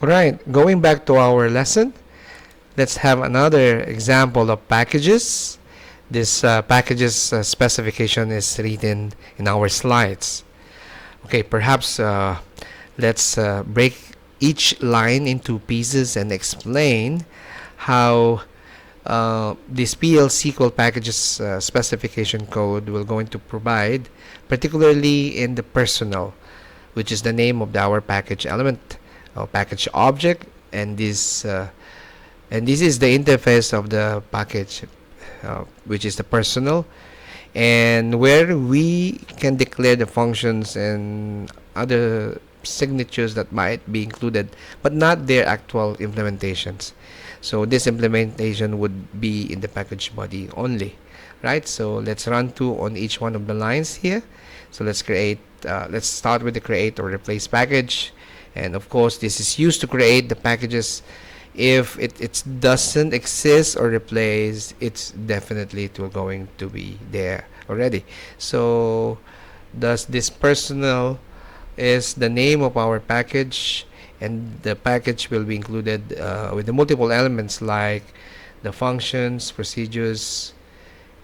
Alright, going back to our lesson, let's have another example of packages. This packages specification is written in our slides. Okay, perhaps let's break each line into pieces and explain how this PL/SQL packages specification code will going to provide, particularly in the personal, which is the name of our package element or package object, and this is the interface of the package, which is the personal, and where we can declare the functions and other signatures that might be included, but not their actual implementations. So this implementation would be in the package body only, right? So let's run through on each one of the lines here. So let's start with the create or replace package, and of course this is used to create the packages. If it doesn't exist or replace, it's definitely going to be there already. So does this personal is the name of our package, and the package will be included with the multiple elements like the functions, procedures,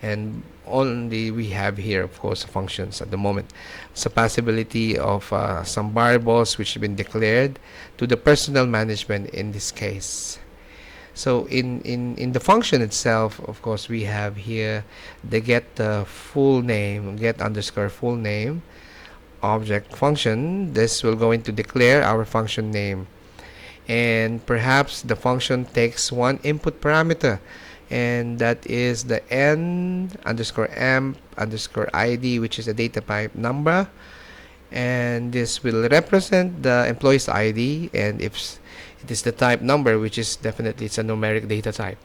and only we have here, of course, functions at the moment. So possibility of some variables which have been declared to the personal management in this case. So in the function itself, of course, we have here the get full name, get underscore full name object function. This will going to declare our function name, and perhaps the function takes one input parameter, and that is the n underscore m underscore id, which is a data type number, and this will represent the employee's id, and if it is the type number, which is definitely it's a numeric data type.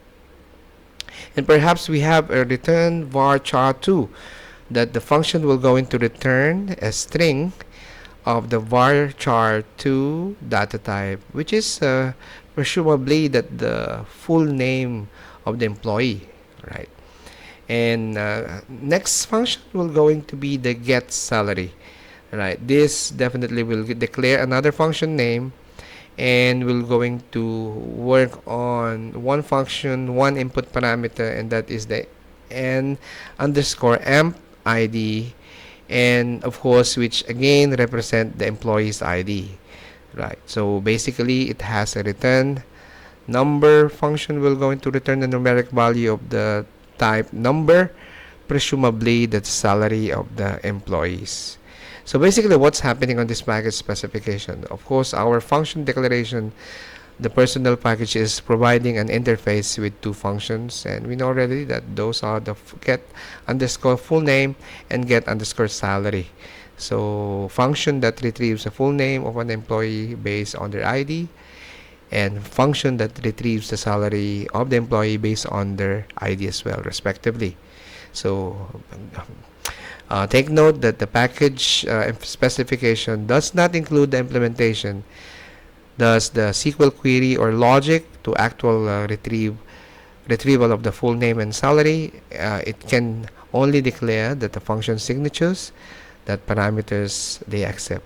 And perhaps we have a return varchar2, that the function will going to return a string of the varchar2 data type, which is presumably that the full name of the employee, right? And next function will going to be the get salary, right? This definitely will declare another function name, and we're going to work on one function, one input parameter, and that is the n underscore emp id, and of course which again represent the employee's id, right? So basically it has a return number function will going to return the numeric value of the type number, presumably the salary of the employees. So basically what's happening on this package specification, of course our function declaration, the personal package is providing an interface with two functions, and we know already that those are the get underscore full name and get underscore salary. So function that retrieves the full name of an employee based on their ID, and function that retrieves the salary of the employee based on their ID as well, respectively. So take note that the package specification does not include the implementation. Thus, the SQL query or logic to actual retrieval of the full name and salary, it can only declare that the function signatures, that parameters they accept,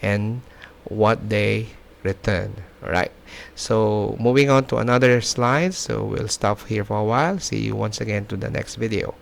and what they return. Alright, so moving on to another slide. So we'll stop here for a while. See you once again to the next video.